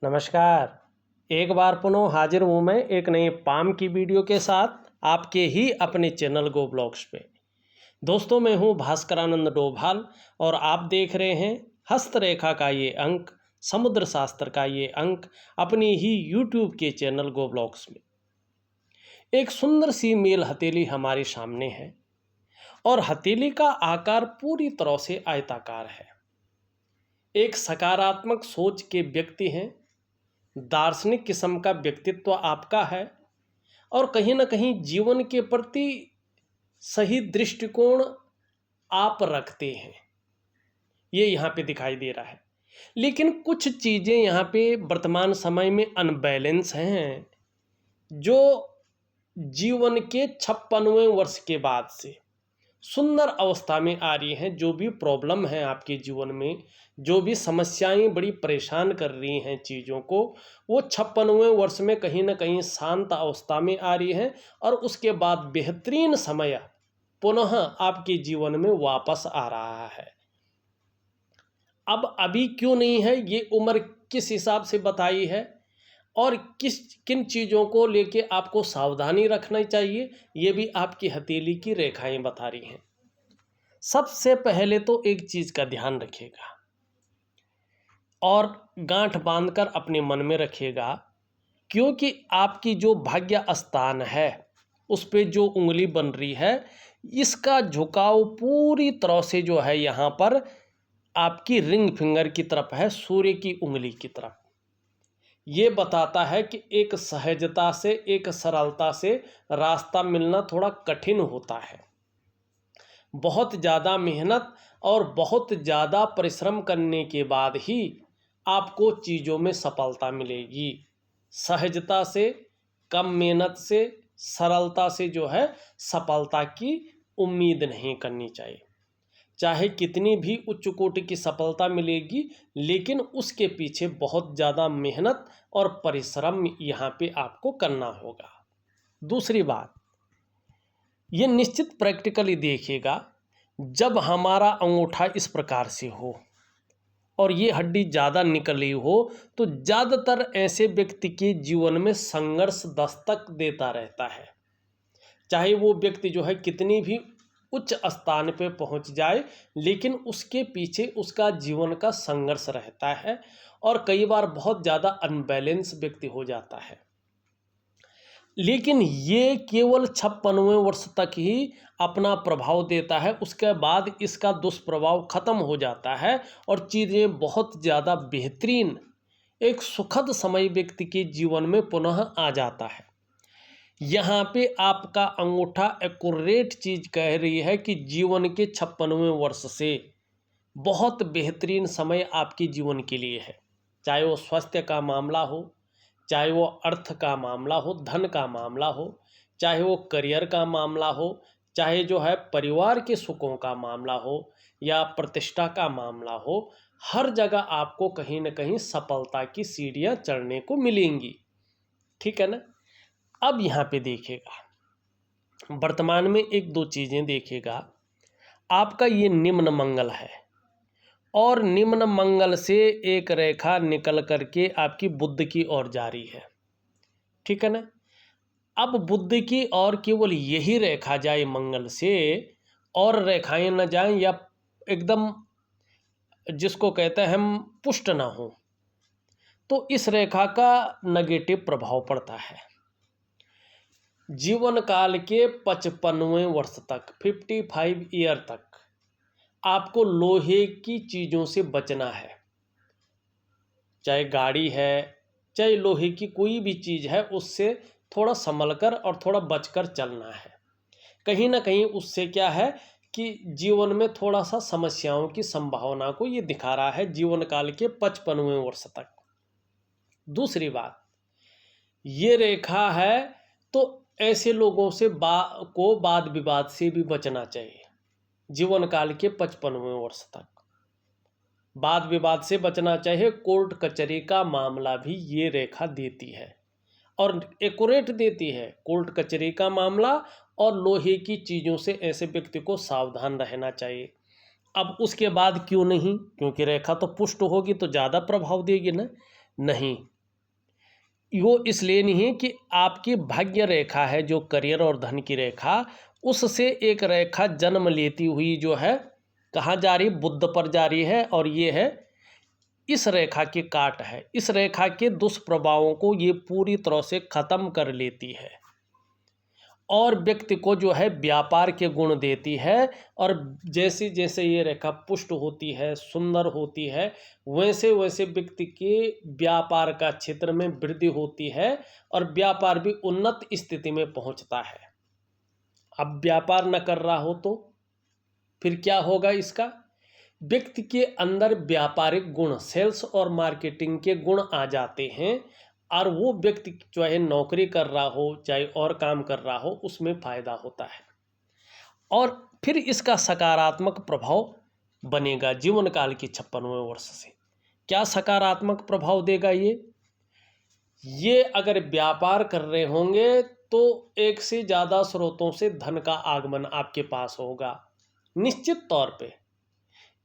नमस्कार। एक बार पुनः हाजिर हूँ मैं एक नए पाम की वीडियो के साथ आपके ही अपने चैनल गो ब्लॉग्स पे। दोस्तों, मैं हूँ भास्करानंद डोभाल और आप देख रहे हैं हस्तरेखा का ये अंक, समुद्र शास्त्र का ये अंक अपनी ही यूट्यूब के चैनल गो ब्लॉग्स में। एक सुंदर सी मेल हथेली हमारे सामने है और हथेली का आकार पूरी तरह से आयताकार है। एक सकारात्मक सोच के व्यक्ति हैं, दार्शनिक किस्म का व्यक्तित्व आपका है और कहीं ना कहीं जीवन के प्रति सही दृष्टिकोण आप रखते हैं, ये यहाँ पे दिखाई दे रहा है। लेकिन कुछ चीज़ें यहाँ पे वर्तमान समय में अनबैलेंस हैं, जो जीवन के 56वें वर्ष के बाद से सुंदर अवस्था में आ रही हैं। जो भी प्रॉब्लम है आपके जीवन में, जो भी समस्याएं बड़ी परेशान कर रही हैं चीज़ों को, वो 56वें वर्ष में कहीं ना कहीं शांत अवस्था में आ रही हैं और उसके बाद बेहतरीन समय पुनः आपके जीवन में वापस आ रहा है। अब अभी क्यों नहीं है, ये उम्र किस हिसाब से बताई है और किन चीज़ों को लेके आपको सावधानी रखना चाहिए, ये भी आपकी हथेली की रेखाएं बता रही हैं। सबसे पहले तो एक चीज़ का ध्यान रखिएगा और गांठ बांधकर अपने मन में रखिएगा, क्योंकि आपकी जो भाग्य स्थान है उस पे जो उंगली बन रही है, इसका झुकाव पूरी तरह से जो है यहाँ पर आपकी रिंग फिंगर की तरफ है, सूर्य की उंगली की तरफ। ये बताता है कि एक सहजता से, एक सरलता से रास्ता मिलना थोड़ा कठिन होता है। बहुत ज़्यादा मेहनत और बहुत ज़्यादा परिश्रम करने के बाद ही आपको चीज़ों में सफलता मिलेगी। सहजता से, कम मेहनत से, सरलता से जो है सफलता की उम्मीद नहीं करनी चाहिए। चाहे कितनी भी उच्च कोटि की सफलता मिलेगी, लेकिन उसके पीछे बहुत ज़्यादा मेहनत और परिश्रम यहाँ पे आपको करना होगा। दूसरी बात, ये निश्चित प्रैक्टिकली देखिएगा, जब हमारा अंगूठा इस प्रकार से हो और ये हड्डी ज़्यादा निकली हो, तो ज़्यादातर ऐसे व्यक्ति के जीवन में संघर्ष दस्तक देता रहता है। चाहे वो व्यक्ति जो है कितनी भी उच्च स्थान पे पहुंच जाए, लेकिन उसके पीछे उसका जीवन का संघर्ष रहता है और कई बार बहुत ज़्यादा अनबैलेंस व्यक्ति हो जाता है। लेकिन ये केवल 56वें वर्ष तक ही अपना प्रभाव देता है, उसके बाद इसका दुष्प्रभाव खत्म हो जाता है और चीज़ें बहुत ज़्यादा बेहतरीन, एक सुखद समय व्यक्ति के जीवन में पुनः आ जाता है। यहाँ पे आपका अंगूठा एक्यूरेट चीज़ कह रही है कि जीवन के 56वें वर्ष से बहुत बेहतरीन समय आपके जीवन के लिए है। चाहे वो स्वास्थ्य का मामला हो, चाहे वो अर्थ का मामला हो, धन का मामला हो, चाहे वो करियर का मामला हो, चाहे जो है परिवार के सुखों का मामला हो या प्रतिष्ठा का मामला हो, हर जगह आपको कहीं ना कहीं सफलता की सीढ़ियाँ चढ़ने को मिलेंगी। ठीक है ना। अब यहाँ पे देखिएगा, वर्तमान में एक दो चीज़ें देखिएगा। आपका ये निम्न मंगल है और निम्न मंगल से एक रेखा निकल करके आपकी बुध की ओर जा रही है। ठीक है ना। अब बुध की ओर केवल यही रेखा जाए मंगल से, और रेखाएं न जाएं या एकदम जिसको कहते हैं हम पुष्ट ना हो, तो इस रेखा का नेगेटिव प्रभाव पड़ता है। जीवन काल के 55वें वर्ष तक, 55 ईयर तक आपको लोहे की चीज़ों से बचना है। चाहे गाड़ी है, चाहे लोहे की कोई भी चीज़ है, उससे थोड़ा संभल कर और थोड़ा बचकर चलना है। कहीं ना कहीं उससे क्या है कि जीवन में थोड़ा सा समस्याओं की संभावना को ये दिखा रहा है जीवन काल के 55वें वर्ष तक। दूसरी बात, ये रेखा है तो ऐसे लोगों से को वाद विवाद से भी बचना चाहिए। जीवन काल के 55वें वर्ष तक वाद विवाद से बचना चाहिए। कोर्ट कचहरी का मामला भी ये रेखा देती है और एक्यूरेट देती है। कोर्ट कचहरी का मामला और लोहे की चीज़ों से ऐसे व्यक्ति को सावधान रहना चाहिए। अब उसके बाद क्यों नहीं, क्योंकि रेखा तो पुष्ट होगी तो ज़्यादा प्रभाव देगी ना। नहीं, वो इसलिए नहीं है कि आपकी भाग्य रेखा है जो करियर और धन की रेखा, उससे एक रेखा जन्म लेती हुई जो है कहाँ जा रही, बुध पर जा रही है, और ये है इस रेखा की काट है। इस रेखा के दुष्प्रभावों को ये पूरी तरह से खत्म कर लेती है और व्यक्ति को जो है व्यापार के गुण देती है। और जैसे जैसे ये रेखा पुष्ट होती है, सुंदर होती है, वैसे वैसे व्यक्ति के व्यापार का क्षेत्र में वृद्धि होती है और व्यापार भी उन्नत स्थिति में पहुंचता है। अब व्यापार न कर रहा हो तो फिर क्या होगा इसका, व्यक्ति के अंदर व्यापारिक गुण, सेल्स और मार्केटिंग के गुण आ जाते हैं और वो व्यक्ति चाहे नौकरी कर रहा हो चाहे और काम कर रहा हो, उसमें फायदा होता है और फिर इसका सकारात्मक प्रभाव बनेगा जीवन काल की 56वें वर्ष से। क्या सकारात्मक प्रभाव देगा ये अगर व्यापार कर रहे होंगे तो एक से ज़्यादा स्रोतों से धन का आगमन आपके पास होगा। निश्चित तौर पे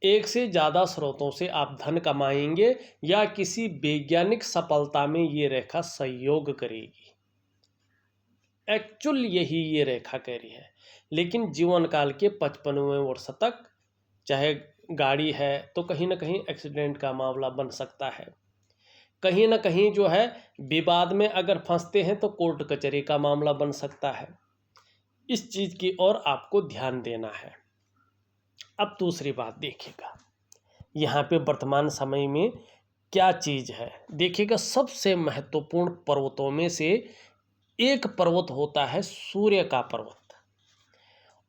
एक से ज़्यादा स्रोतों से आप धन कमाएंगे या किसी वैज्ञानिक सफलता में ये रेखा सहयोग करेगी। एक्चुअल यही ये रेखा कह रही है। लेकिन जीवन काल के 55वें वर्ष तक चाहे गाड़ी है तो कहीं ना कहीं एक्सीडेंट का मामला बन सकता है, कहीं ना कहीं जो है विवाद में अगर फंसते हैं तो कोर्ट कचहरी का मामला बन सकता है। इस चीज़ की ओर आपको ध्यान देना है। अब दूसरी बात देखिएगा, यहाँ पे वर्तमान समय में क्या चीज़ है देखिएगा। सबसे महत्वपूर्ण पर्वतों में से एक पर्वत होता है सूर्य का पर्वत,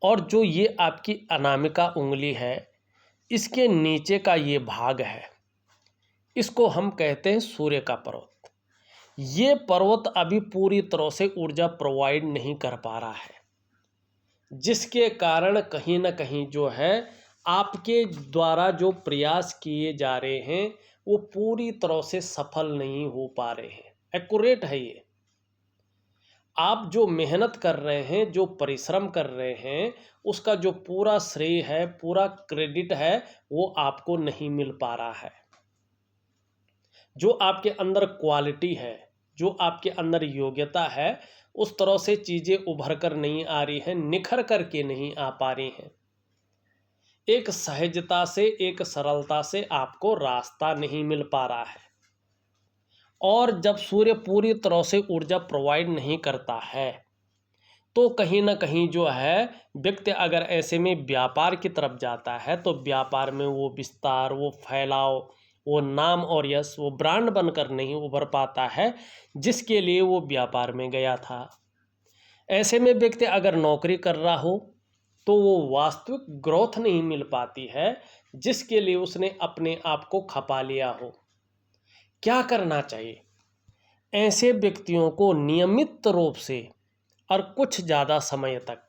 और जो ये आपकी अनामिका उंगली है इसके नीचे का ये भाग है, इसको हम कहते हैं सूर्य का पर्वत। ये पर्वत अभी पूरी तरह से ऊर्जा प्रोवाइड नहीं कर पा रहा है, जिसके कारण कहीं ना कहीं जो है आपके द्वारा जो प्रयास किए जा रहे हैं वो पूरी तरह से सफल नहीं हो पा रहे हैं। एक्यूरेट है ये, आप जो मेहनत कर रहे हैं, जो परिश्रम कर रहे हैं, उसका जो पूरा श्रेय है, पूरा क्रेडिट है, वो आपको नहीं मिल पा रहा है। जो आपके अंदर क्वालिटी है, जो आपके अंदर योग्यता है, उस तरह से चीज़ें उभर कर नहीं आ रही हैं, निखर कर के नहीं आ पा रही हैं। एक सहजता से, एक सरलता से आपको रास्ता नहीं मिल पा रहा है। और जब सूर्य पूरी तरह से ऊर्जा प्रोवाइड नहीं करता है तो कहीं ना कहीं जो है व्यक्ति अगर ऐसे में व्यापार की तरफ जाता है तो व्यापार में वो विस्तार, वो फैलाव, वो नाम और यश, वो ब्रांड बनकर नहीं उभर पाता है जिसके लिए वो व्यापार में गया था। ऐसे में व्यक्ति अगर नौकरी कर रहा हो तो वो वास्तविक ग्रोथ नहीं मिल पाती है जिसके लिए उसने अपने आप को खपा लिया हो। क्या करना चाहिए, ऐसे व्यक्तियों को नियमित रूप से और कुछ ज़्यादा समय तक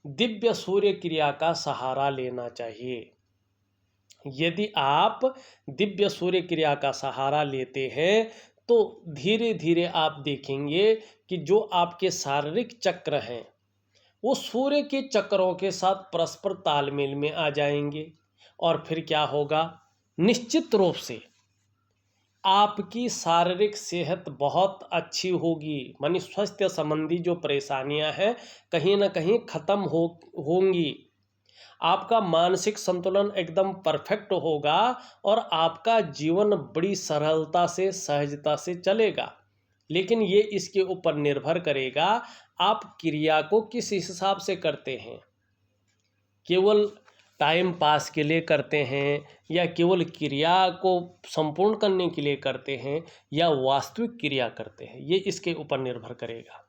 दिव्य सूर्य क्रिया का सहारा लेना चाहिए। यदि आप दिव्य सूर्य क्रिया का सहारा लेते हैं तो धीरे धीरे आप देखेंगे कि जो आपके शारीरिक चक्र हैं वो सूर्य के चक्रों के साथ परस्पर तालमेल में आ जाएंगे और फिर क्या होगा, निश्चित रूप से आपकी शारीरिक सेहत बहुत अच्छी होगी। मानी स्वास्थ्य संबंधी जो परेशानियां हैं कहीं ना कहीं खत्म होंगी। आपका मानसिक संतुलन एकदम परफेक्ट होगा और आपका जीवन बड़ी सरलता से, सहजता से चलेगा। लेकिन ये इसके ऊपर निर्भर करेगा आप क्रिया को किस हिसाब से करते हैं। केवल टाइम पास के लिए करते हैं या केवल क्रिया को संपूर्ण करने के लिए करते हैं या वास्तविक क्रिया करते हैं, ये इसके ऊपर निर्भर करेगा।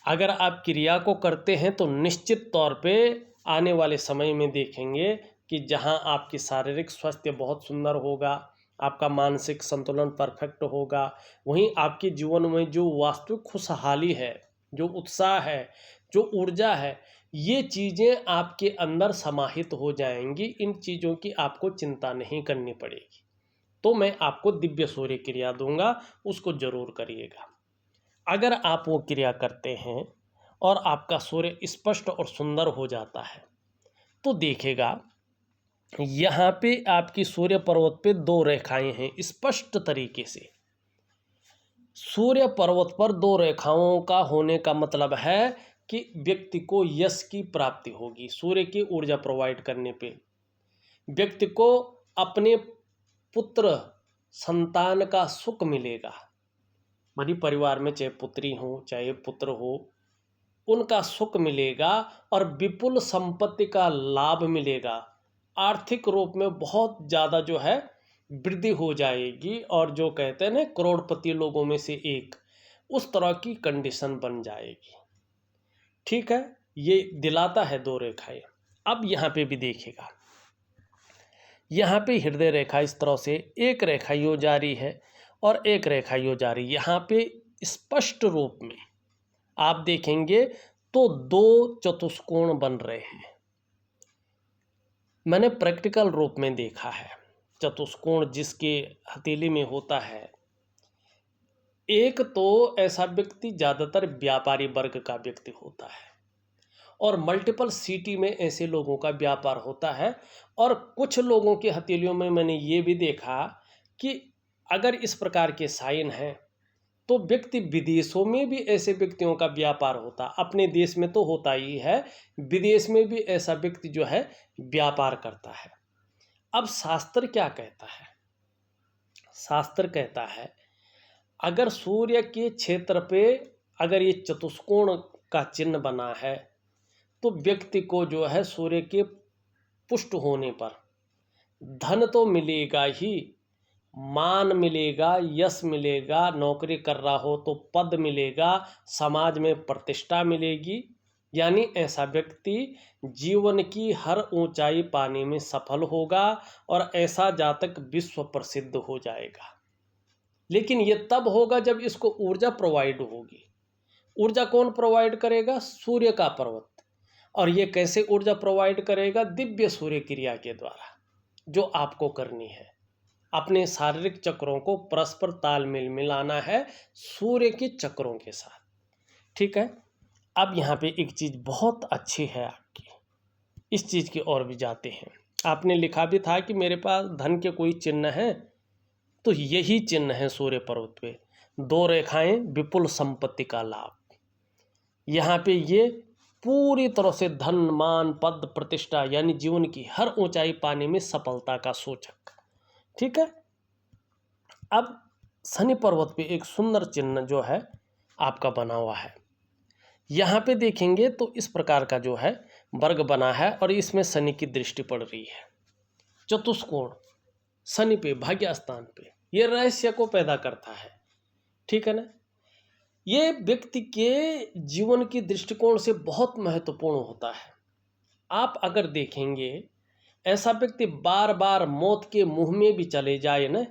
अगर आप क्रिया को करते हैं तो निश्चित तौर पे आने वाले समय में देखेंगे कि जहां आपकी शारीरिक स्वास्थ्य बहुत सुंदर होगा, आपका मानसिक संतुलन परफेक्ट होगा, वहीं आपके जीवन में जो वास्तविक खुशहाली है, जो उत्साह है, जो ऊर्जा है, ये चीज़ें आपके अंदर समाहित हो जाएंगी। इन चीज़ों की आपको चिंता नहीं करनी पड़ेगी। तो मैं आपको दिव्य सूर्य क्रिया दूंगा, उसको जरूर करिएगा। अगर आप वो क्रिया करते हैं और आपका सूर्य स्पष्ट और सुंदर हो जाता है तो देखिएगा यहाँ पे आपकी सूर्य पर्वत पे 2 रेखाएं हैं स्पष्ट तरीके से। सूर्य पर्वत पर दो रेखाओं का होने का मतलब है कि व्यक्ति को यश की प्राप्ति होगी। सूर्य की ऊर्जा प्रोवाइड करने पे व्यक्ति को अपने पुत्र संतान का सुख मिलेगा। मानी परिवार में चाहे पुत्री हो चाहे पुत्र हो, उनका सुख मिलेगा और विपुल संपत्ति का लाभ मिलेगा। आर्थिक रूप में बहुत ज़्यादा जो है वृद्धि हो जाएगी और जो कहते हैं ना करोड़पति लोगों में से एक, उस तरह की कंडीशन बन जाएगी। ठीक है, ये दिलाता है दो रेखाएं। अब यहाँ पे भी देखिएगा, यहाँ पे हृदय रेखा इस तरह से एक रेखा यो जारी है और एक रेखा यो जारी। यहाँ पे स्पष्ट रूप में आप देखेंगे तो दो चतुष्कोण बन रहे हैं। मैंने प्रैक्टिकल रूप में देखा है। चतुष्कोण जिसके हथेली में होता है, एक तो ऐसा व्यक्ति ज़्यादातर व्यापारी वर्ग का व्यक्ति होता है और मल्टीपल सिटी में ऐसे लोगों का व्यापार होता है। और कुछ लोगों की हथेलियों में मैंने ये भी देखा कि अगर इस प्रकार के साइन हैं तो व्यक्ति विदेशों में भी ऐसे व्यक्तियों का व्यापार होता। अपने देश में तो होता ही है, विदेश में भी ऐसा व्यक्ति जो है व्यापार करता है। अब शास्त्र क्या कहता है? शास्त्र कहता है अगर सूर्य के क्षेत्र पे अगर ये चतुष्कोण का चिन्ह बना है तो व्यक्ति को जो है सूर्य के पुष्ट होने पर धन तो मिलेगा ही, मान मिलेगा, यश मिलेगा, नौकरी कर रहा हो तो पद मिलेगा, समाज में प्रतिष्ठा मिलेगी। यानी ऐसा व्यक्ति जीवन की हर ऊंचाई पाने में सफल होगा और ऐसा जातक विश्व प्रसिद्ध हो जाएगा। लेकिन ये तब होगा जब इसको ऊर्जा प्रोवाइड होगी। ऊर्जा कौन प्रोवाइड करेगा? सूर्य का पर्वत। और ये कैसे ऊर्जा प्रोवाइड करेगा? दिव्य सूर्य क्रिया के द्वारा, जो आपको करनी है। अपने शारीरिक चक्रों को परस्पर तालमेल मिलाना है सूर्य के चक्रों के साथ। ठीक है, अब यहाँ पे एक चीज़ बहुत अच्छी है आपकी, इस चीज़ की ओर भी जाते हैं। आपने लिखा भी था कि मेरे पास धन के कोई चिन्ह है, तो यही चिन्ह है सूर्य पर्वत पे, दो रेखाएं, विपुल संपत्ति का लाभ। यहाँ पे ये पूरी तरह से धन, मान, पद, प्रतिष्ठा यानी जीवन की हर ऊंचाई पाने में सफलता का सूचक। ठीक है, अब शनि पर्वत पे एक सुंदर चिन्ह जो है आपका बना हुआ है। यहाँ पे देखेंगे तो इस प्रकार का जो है वर्ग बना है और इसमें शनि की दृष्टि पड़ रही है। चतुष्कोण शनि पे, भाग्य स्थान पे, ये रहस्य को पैदा करता है। ठीक है ना, ये व्यक्ति के जीवन की दृष्टिकोण से बहुत महत्वपूर्ण होता है। आप अगर देखेंगे ऐसा व्यक्ति बार बार मौत के मुंह में भी चले जाए ना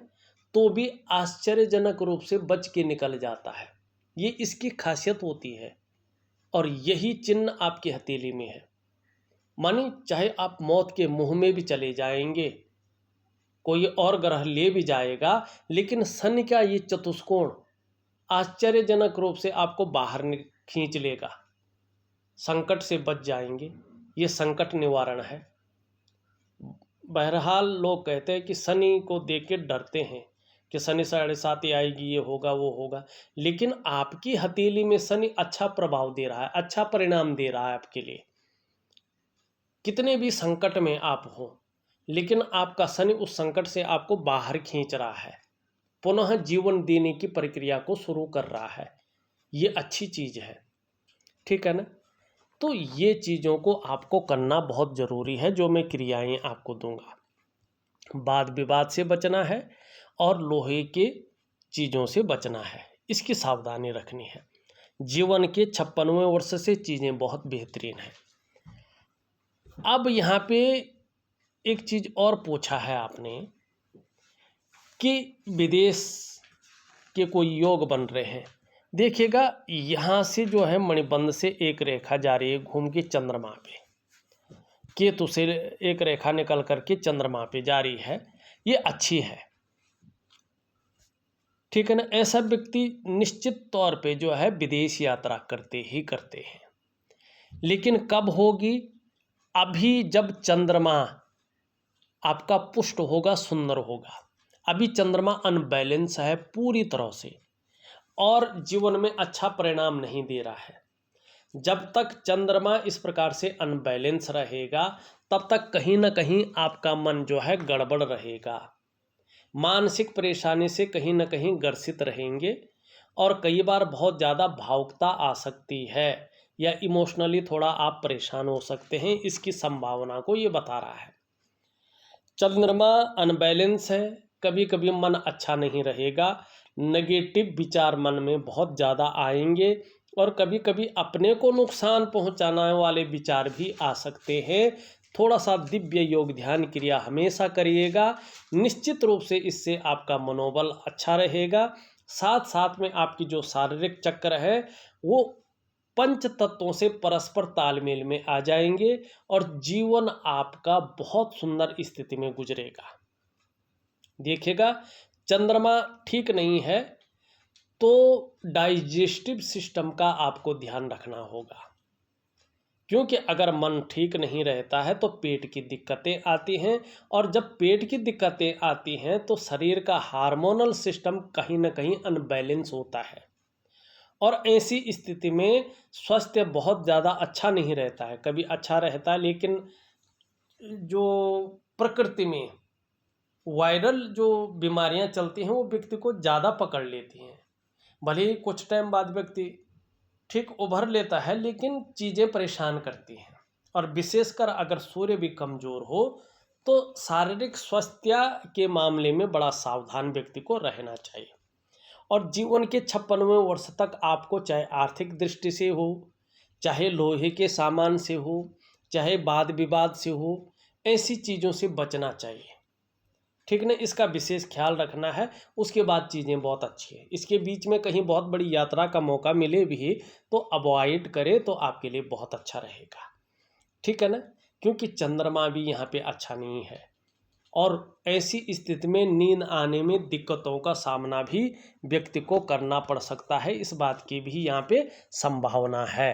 तो भी आश्चर्यजनक रूप से बच के निकल जाता है। ये इसकी खासियत होती है और यही चिन्ह आपकी हथेली में है। मानी चाहे आप मौत के मुंह में भी चले जाएंगे, कोई और ग्रह ले भी जाएगा, लेकिन शनि का ये चतुष्कोण आश्चर्यजनक रूप से आपको बाहर खींच लेगा। संकट से बच जाएंगे, ये संकट निवारण है। बहरहाल लोग कहते हैं कि शनि को देख के डरते हैं कि शनि 7.5 आएगी, ये होगा वो होगा, लेकिन आपकी हथेली में शनि अच्छा प्रभाव दे रहा है, अच्छा परिणाम दे रहा है आपके लिए। कितने भी संकट में आप हो, लेकिन आपका शनि उस संकट से आपको बाहर खींच रहा है, पुनः जीवन देने की प्रक्रिया को शुरू कर रहा है। ये अच्छी चीज़ है। ठीक है ना, तो ये चीज़ों को आपको करना बहुत ज़रूरी है, जो मैं क्रियाएं आपको दूंगा। वाद विवाद से बचना है और लोहे के चीज़ों से बचना है, इसकी सावधानी रखनी है। जीवन के 56वें वर्ष से चीज़ें बहुत बेहतरीन हैं। अब यहाँ पे एक चीज़ और पूछा है आपने कि विदेश के कोई योग बन रहे हैं। देखिएगा यहाँ से जो है मणिबंध से एक रेखा जा रही है घूम के चंद्रमा पे, केतु से एक रेखा निकल करके चंद्रमा पे जा रही है, ये अच्छी है। ठीक है ना, ऐसा व्यक्ति निश्चित तौर पे जो है विदेश यात्रा करते ही करते हैं। लेकिन कब होगी? अभी जब चंद्रमा आपका पुष्ट होगा, सुंदर होगा। अभी चंद्रमा अनबैलेंस है पूरी तरह से। और जीवन में अच्छा परिणाम नहीं दे रहा है। जब तक चंद्रमा इस प्रकार से अनबैलेंस रहेगा तब तक कहीं ना कहीं आपका मन जो है गड़बड़ रहेगा, मानसिक परेशानी से कहीं ना कहीं ग्रसित रहेंगे और कई बार बहुत ज़्यादा भावुकता आ सकती है या इमोशनली थोड़ा आप परेशान हो सकते हैं। इसकी संभावना को ये बता रहा है। चंद्रमा अनबैलेंस है, कभी कभी मन अच्छा नहीं रहेगा, नेगेटिव विचार मन में बहुत ज़्यादा आएंगे और कभी कभी अपने को नुकसान पहुंचाने वाले विचार भी आ सकते हैं। थोड़ा सा दिव्य योग ध्यान क्रिया हमेशा करिएगा, निश्चित रूप से इससे आपका मनोबल अच्छा रहेगा। साथ साथ में आपकी जो शारीरिक चक्र है वो पंच तत्वों से परस्पर तालमेल में आ जाएंगे और जीवन आपका बहुत सुंदर स्थिति में गुजरेगा। देखिएगा, चंद्रमा ठीक नहीं है तो डाइजेस्टिव सिस्टम का आपको ध्यान रखना होगा, क्योंकि अगर मन ठीक नहीं रहता है तो पेट की दिक्कतें आती हैं और जब पेट की दिक्कतें आती हैं तो शरीर का हार्मोनल सिस्टम कहीं ना कहीं अनबैलेंस होता है और ऐसी स्थिति में स्वास्थ्य बहुत ज़्यादा अच्छा नहीं रहता है। कभी अच्छा रहता है लेकिन जो प्रकृति में वायरल जो बीमारियां चलती हैं वो व्यक्ति को ज़्यादा पकड़ लेती हैं। भले ही कुछ टाइम बाद व्यक्ति ठीक उभर लेता है लेकिन चीज़ें परेशान करती हैं और विशेषकर अगर सूर्य भी कमज़ोर हो तो शारीरिक स्वास्थ्य के मामले में बड़ा सावधान व्यक्ति को रहना चाहिए। और जीवन के 56वें वर्ष तक आपको चाहे आर्थिक दृष्टि से हो, चाहे लोहे के सामान से हो, चाहे वाद विवाद से हो, ऐसी चीज़ों से बचना चाहिए, ठीक ना। इसका विशेष ख्याल रखना है। उसके बाद चीज़ें बहुत अच्छी है। इसके बीच में कहीं बहुत बड़ी यात्रा का मौका मिले भी तो अवॉइड करें तो आपके लिए बहुत अच्छा रहेगा, ठीक है ना, क्योंकि चंद्रमा भी यहाँ पे अच्छा नहीं है और ऐसी स्थिति में नींद आने में दिक्कतों का सामना भी व्यक्ति को करना पड़ सकता है। इस बात की भी यहाँ पे संभावना है।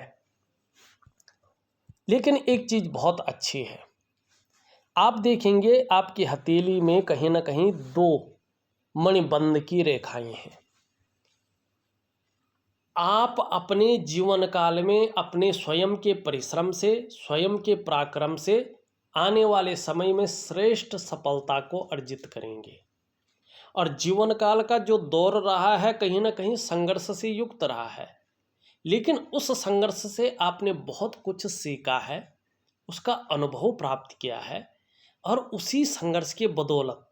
लेकिन एक चीज़ बहुत अच्छी है, आप देखेंगे आपकी हथेली में कहीं ना कहीं 2 मणिबंध की रेखाएं हैं। आप अपने जीवन काल में अपने स्वयं के परिश्रम से, स्वयं के पराक्रम से आने वाले समय में श्रेष्ठ सफलता को अर्जित करेंगे और जीवन काल का जो दौर रहा है कहीं ना कहीं संघर्ष से युक्त रहा है, लेकिन उस संघर्ष से आपने बहुत कुछ सीखा है, उसका अनुभव प्राप्त किया है और उसी संघर्ष के बदौलत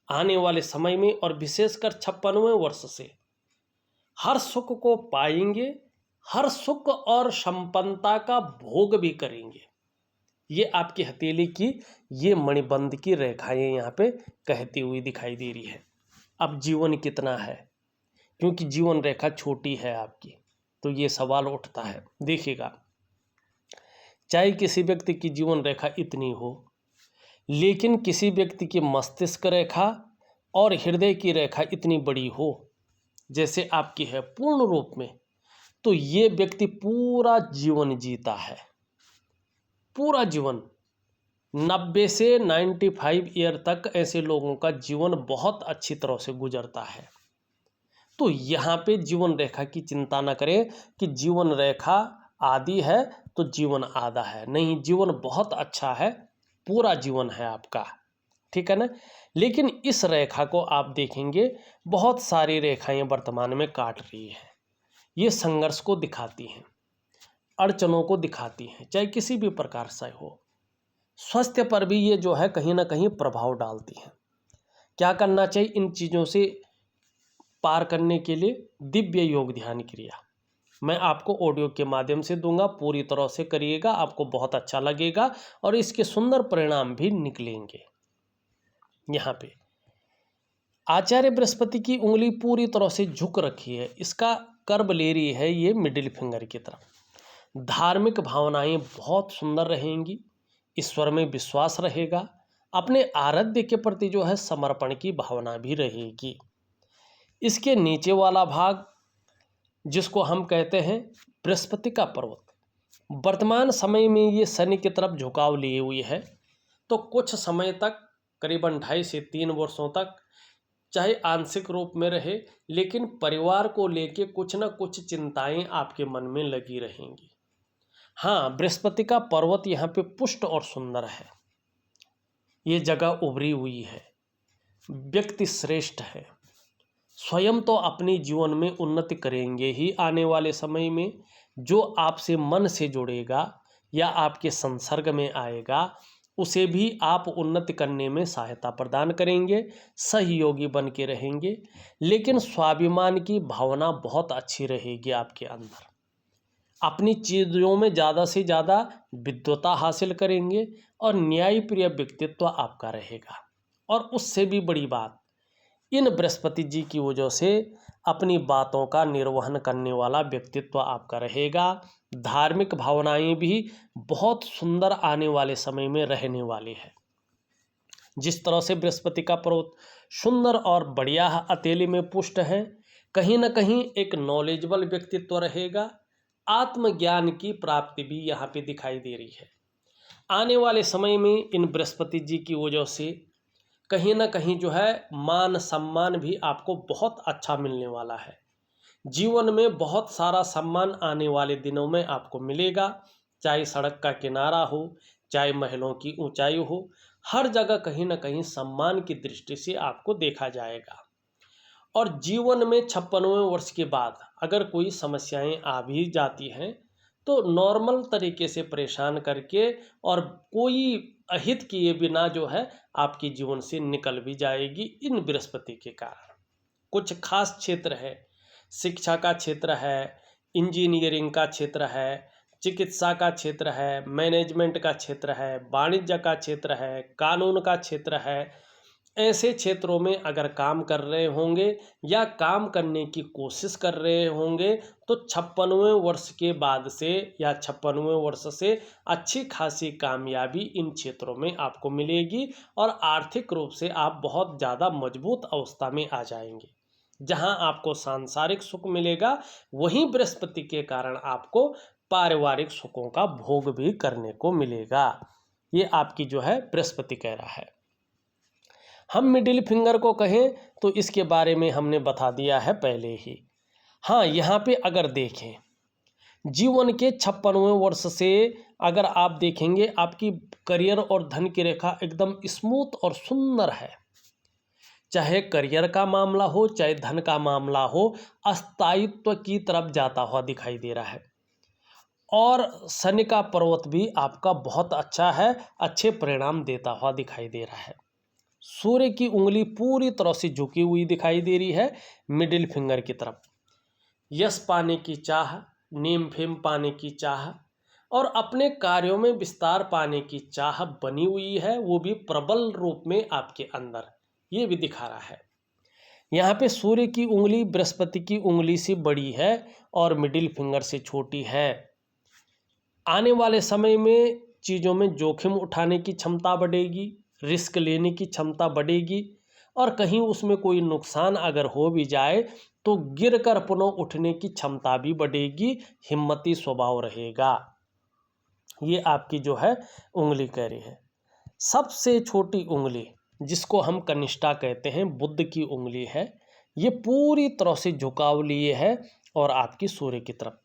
आने वाले समय में और विशेषकर 56वें वर्ष से हर सुख को पाएंगे, हर सुख और संपन्नता का भोग भी करेंगे। ये आपकी हथेली की ये मणिबंध की रेखाएं यहाँ पे कहती हुई दिखाई दे रही है। अब जीवन कितना है, क्योंकि जीवन रेखा छोटी है आपकी, तो ये सवाल उठता है। देखिएगा, चाहे किसी व्यक्ति की जीवन रेखा इतनी हो, लेकिन किसी व्यक्ति की मस्तिष्क रेखा और हृदय की रेखा इतनी बड़ी हो जैसे आपकी है पूर्ण रूप में, तो ये व्यक्ति पूरा जीवन जीता है। पूरा जीवन 90 से 95 ईयर तक ऐसे लोगों का जीवन बहुत अच्छी तरह से गुजरता है। तो यहाँ पे जीवन रेखा की चिंता न करें कि जीवन रेखा आधी है तो जीवन आधा है, नहीं, जीवन बहुत अच्छा है, पूरा जीवन है आपका, ठीक है ना। लेकिन इस रेखा को आप देखेंगे बहुत सारी रेखाएं वर्तमान में काट रही है। ये संघर्ष को दिखाती हैं, अड़चनों को दिखाती हैं, चाहे किसी भी प्रकार से हो। स्वास्थ्य पर भी ये जो है कहीं ना कहीं प्रभाव डालती हैं। क्या करना चाहिए इन चीज़ों से पार करने के लिए? दिव्य योग ध्यान क्रिया मैं आपको ऑडियो के माध्यम से दूंगा, पूरी तरह से करिएगा, आपको बहुत अच्छा लगेगा और इसके सुंदर परिणाम भी निकलेंगे। यहाँ पे आचार्य बृहस्पति की उंगली पूरी तरह से झुक रखी है, इसका कर्व ले रही है ये मिडिल फिंगर की तरफ। धार्मिक भावनाएं बहुत सुंदर रहेंगी, ईश्वर में विश्वास रहेगा, अपने आराध्य के प्रति जो है समर्पण की भावना भी रहेगी। इसके नीचे वाला भाग जिसको हम कहते हैं बृहस्पति का पर्वत, वर्तमान समय में ये शनि की तरफ झुकाव लिए हुई है, तो कुछ समय तक करीबन 2.5 से 3 वर्षों तक चाहे आंशिक रूप में रहे, लेकिन परिवार को लेके कुछ ना कुछ चिंताएं आपके मन में लगी रहेंगी। हाँ, बृहस्पति का पर्वत यहाँ पे पुष्ट और सुंदर है, ये जगह उभरी हुई है, व्यक्ति श्रेष्ठ है, स्वयं तो अपनी जीवन में उन्नति करेंगे ही आने वाले समय में। जो आपसे मन से जुड़ेगा या आपके संसर्ग में आएगा उसे भी आप उन्नति करने में सहायता प्रदान करेंगे, सहयोगी बन के रहेंगे। लेकिन स्वाभिमान की भावना बहुत अच्छी रहेगी आपके अंदर, अपनी चीज़ों में ज़्यादा से ज़्यादा विद्वता हासिल करेंगे और न्यायप्रिय व्यक्तित्व आपका रहेगा। और उससे भी बड़ी बात, इन बृहस्पति जी की वजह से अपनी बातों का निर्वहन करने वाला व्यक्तित्व आपका रहेगा। धार्मिक भावनाएं भी बहुत सुंदर आने वाले समय में रहने वाली है। जिस तरह से बृहस्पति का पर्वत सुंदर और बढ़िया हथेली में पुष्ट है, कहीं ना कहीं एक नॉलेजेबल व्यक्तित्व रहेगा। आत्मज्ञान की प्राप्ति भी यहाँ पे दिखाई दे रही है। आने वाले समय में इन बृहस्पति जी की वजह से कहीं ना कहीं जो है मान सम्मान भी आपको बहुत अच्छा मिलने वाला है। जीवन में बहुत सारा सम्मान आने वाले दिनों में आपको मिलेगा, चाहे सड़क का किनारा हो, चाहे महलों की ऊंचाई हो, हर जगह कहीं ना कहीं सम्मान की दृष्टि से आपको देखा जाएगा। और जीवन में 56वें वर्ष के बाद अगर कोई समस्याएं आ भी जाती हैं तो नॉर्मल तरीके से परेशान करके और कोई अहित किए बिना जो है आपके जीवन से निकल भी जाएगी इन बृहस्पति के कारण। कुछ खास क्षेत्र है, शिक्षा का क्षेत्र है, इंजीनियरिंग का क्षेत्र है, चिकित्सा का क्षेत्र है, मैनेजमेंट का क्षेत्र है, वाणिज्य का क्षेत्र है, कानून का क्षेत्र है। ऐसे क्षेत्रों में अगर काम कर रहे होंगे या काम करने की कोशिश कर रहे होंगे तो 56वें वर्ष के बाद से या 56वें वर्ष से अच्छी खासी कामयाबी इन क्षेत्रों में आपको मिलेगी और आर्थिक रूप से आप बहुत ज़्यादा मजबूत अवस्था में आ जाएंगे। जहां आपको सांसारिक सुख मिलेगा वहीं बृहस्पति के कारण आपको पारिवारिक सुखों का भोग भी करने को मिलेगा। ये आपकी जो है बृहस्पति कह रहा है। हम मिडिल फिंगर को कहें तो इसके बारे में हमने बता दिया है पहले ही। हाँ, यहाँ पे अगर देखें जीवन के 56वें वर्ष से अगर आप देखेंगे आपकी करियर और धन की रेखा एकदम स्मूथ और सुंदर है। चाहे करियर का मामला हो चाहे धन का मामला हो, अस्थायित्व की तरफ जाता हुआ दिखाई दे रहा है। और शनि का पर्वत भी आपका बहुत अच्छा है, अच्छे परिणाम देता हुआ दिखाई दे रहा है। सूर्य की उंगली पूरी तरह से झुकी हुई दिखाई दे रही है मिडिल फिंगर की तरफ। यश पाने की चाह, नेम फेम पाने की चाह और अपने कार्यों में विस्तार पाने की चाह बनी हुई है, वो भी प्रबल रूप में आपके अंदर, ये भी दिखा रहा है। यहाँ पे सूर्य की उंगली बृहस्पति की उंगली से बड़ी है और मिडिल फिंगर से छोटी है। आने वाले समय में चीज़ों में जोखिम उठाने की क्षमता बढ़ेगी, रिस्क लेने की क्षमता बढ़ेगी और कहीं उसमें कोई नुकसान अगर हो भी जाए तो गिरकर पुनः उठने की क्षमता भी बढ़ेगी, हिम्मती स्वभाव रहेगा। ये आपकी जो है उंगली कह रही है। सबसे छोटी उंगली जिसको हम कनिष्ठा कहते हैं, बुध की उंगली है, ये पूरी तरह से झुकाव लिए है और आपकी सूर्य की तरफ।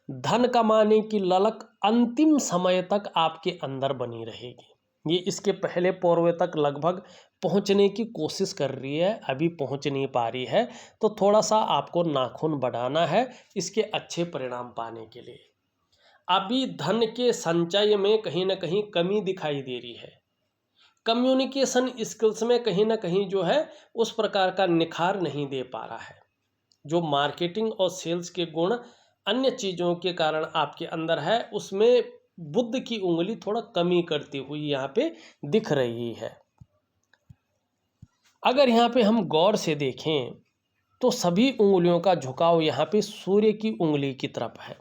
धन कमाने की ललक अंतिम समय तक आपके अंदर बनी रहेगी। ये इसके पहले पौरवे तक लगभग पहुंचने की कोशिश कर रही है, अभी पहुंच नहीं पा रही है, तो थोड़ा सा आपको नाखून बढ़ाना है इसके अच्छे परिणाम पाने के लिए। अभी धन के संचय में कहीं ना कहीं कमी दिखाई दे रही है। कम्युनिकेशन स्किल्स में कहीं ना कहीं जो है उस प्रकार का निखार नहीं दे पा रहा है। जो मार्केटिंग और सेल्स के गुण अन्य चीज़ों के कारण आपके अंदर है, उसमें बुध की उंगली थोड़ा कमी करती हुई यहाँ पे दिख रही है। अगर यहाँ पे हम गौर से देखें तो सभी उंगलियों का झुकाव यहाँ पे सूर्य की उंगली की तरफ है।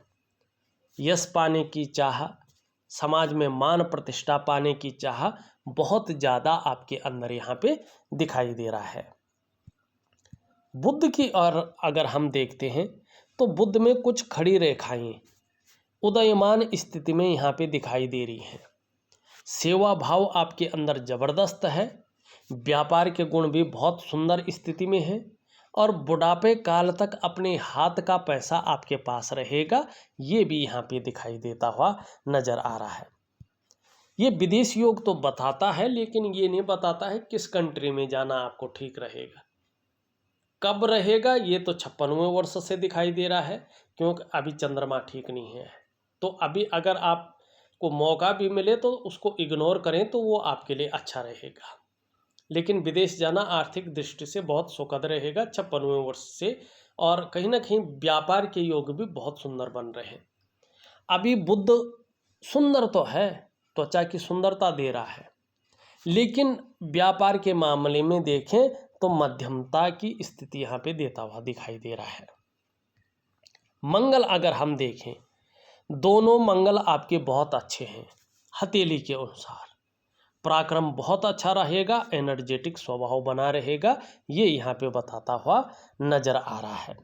यश पाने की चाह, समाज में मान प्रतिष्ठा पाने की चाह बहुत ज़्यादा आपके अंदर यहाँ पे दिखाई दे रहा है। बुध की और अगर हम देखते हैं तो बुध में कुछ खड़ी रेखाएं उदयमान स्थिति में यहाँ पे दिखाई दे रही हैं। सेवा भाव आपके अंदर जबरदस्त है, व्यापार के गुण भी बहुत सुंदर स्थिति में हैं और बुढ़ापे काल तक अपने हाथ का पैसा आपके पास रहेगा, ये भी यहाँ पे दिखाई देता हुआ नजर आ रहा है। ये विदेश योग तो बताता है, लेकिन ये नहीं बताता है किस कंट्री में जाना आपको ठीक रहेगा, कब रहेगा। ये तो 56वें वर्ष से दिखाई दे रहा है, क्योंकि अभी चंद्रमा ठीक नहीं है। तो अभी अगर आपको मौका भी मिले तो उसको इग्नोर करें तो वो आपके लिए अच्छा रहेगा। लेकिन विदेश जाना आर्थिक दृष्टि से बहुत सुखद रहेगा 56वें वर्ष से, और कहीं ना कहीं व्यापार के योग भी बहुत सुंदर बन रहे हैं। अभी बुध सुंदर तो है, त्वचा की सुंदरता दे रहा है, लेकिन व्यापार के मामले में देखें तो मध्यमता की स्थिति यहाँ पे देता हुआ दिखाई दे रहा है। मंगल अगर हम देखें, दोनों मंगल आपके बहुत अच्छे हैं। हथेली के अनुसार पराक्रम बहुत अच्छा रहेगा, एनर्जेटिक स्वभाव बना रहेगा, ये यहाँ पे बताता हुआ नजर आ रहा है।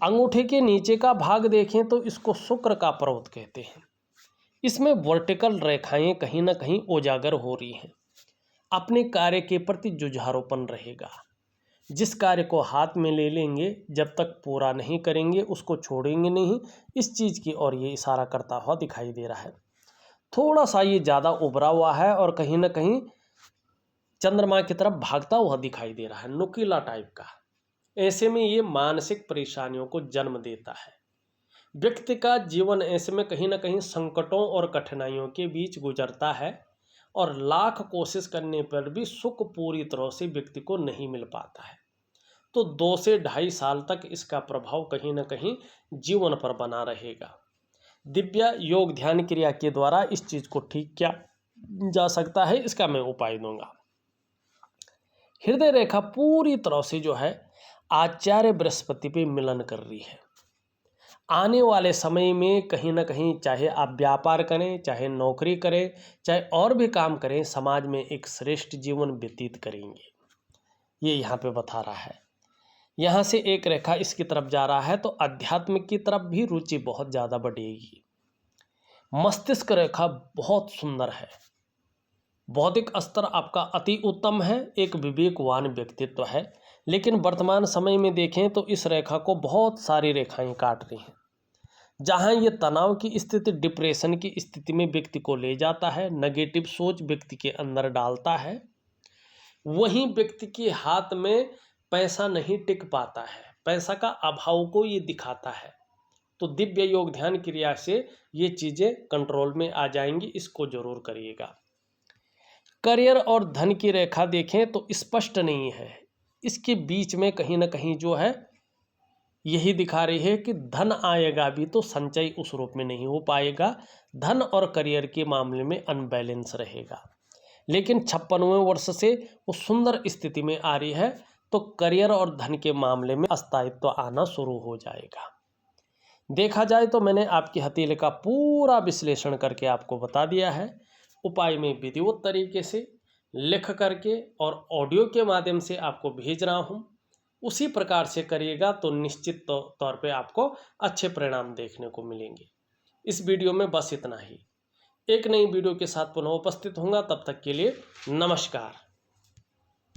अंगूठे के नीचे का भाग देखें तो इसको शुक्र का पर्वत कहते हैं। इसमें वर्टिकल रेखाएं कहीं ना कहीं उजागर हो रही हैं। अपने कार्य के प्रति जुझारूपन रहेगा। जिस कार्य को हाथ में ले लेंगे, जब तक पूरा नहीं करेंगे उसको छोड़ेंगे नहीं, इस चीज़ की ओर ये इशारा करता हुआ दिखाई दे रहा है। थोड़ा सा ये ज़्यादा उभरा हुआ है और कहीं ना कहीं चंद्रमा की तरफ भागता हुआ दिखाई दे रहा है, नुकीला टाइप का। ऐसे में ये मानसिक परेशानियों को जन्म देता है। व्यक्ति का जीवन ऐसे में कहीं ना कहीं संकटों और कठिनाइयों के बीच गुजरता है, और लाख कोशिश करने पर भी सुख पूरी तरह से व्यक्ति को नहीं मिल पाता है। तो 2 से 2.5 साल तक इसका प्रभाव कहीं ना कहीं जीवन पर बना रहेगा। दिव्य योग ध्यान क्रिया के द्वारा इस चीज़ को ठीक किया जा सकता है, इसका मैं उपाय दूंगा। हृदय रेखा पूरी तरह से जो है आचार्य बृहस्पति पे मिलन कर रही है। आने वाले समय में कहीं ना कहीं चाहे आप व्यापार करें, चाहे नौकरी करें, चाहे और भी काम करें, समाज में एक श्रेष्ठ जीवन व्यतीत करेंगे, ये यहाँ पे बता रहा है। यहाँ से एक रेखा इसकी तरफ जा रहा है तो आध्यात्मिक की तरफ भी रुचि बहुत ज़्यादा बढ़ेगी। मस्तिष्क रेखा बहुत सुंदर है। बौद्धिक स्तर आपका अति उत्तम है, एक विवेकवान व्यक्तित्व है। लेकिन वर्तमान समय में देखें तो इस रेखा को बहुत सारी रेखाएं काट रही हैं। जहां ये तनाव की स्थिति, डिप्रेशन की स्थिति में व्यक्ति को ले जाता है, नेगेटिव सोच व्यक्ति के अंदर डालता है, वहीं व्यक्ति के हाथ में पैसा नहीं टिक पाता है, पैसा का अभाव को ये दिखाता है। तो दिव्य योग ध्यान क्रिया से ये चीज़ें कंट्रोल में आ जाएंगी, इसको जरूर करिएगा। करियर और धन की रेखा देखें तो स्पष्ट नहीं है, इसके बीच में कहीं ना कहीं जो है यही दिखा रही है कि धन आएगा भी तो संचय उस रूप में नहीं हो पाएगा। धन और करियर के मामले में अनबैलेंस रहेगा। लेकिन 56वें वर्ष से वो सुंदर स्थिति में आ रही है, तो करियर और धन के मामले में स्थायित्व आना शुरू हो जाएगा। देखा जाए तो मैंने आपकी हथेली का पूरा विश्लेषण करके आपको बता दिया है। उपाय में विधिवत तरीके से लिख करके और ऑडियो के माध्यम से आपको भेज रहा हूँ, उसी प्रकार से करिएगा तो निश्चित तौर पे आपको अच्छे परिणाम देखने को मिलेंगे। इस वीडियो में बस इतना ही। एक नई वीडियो के साथ पुनः उपस्थित होऊंगा, तब तक के लिए नमस्कार।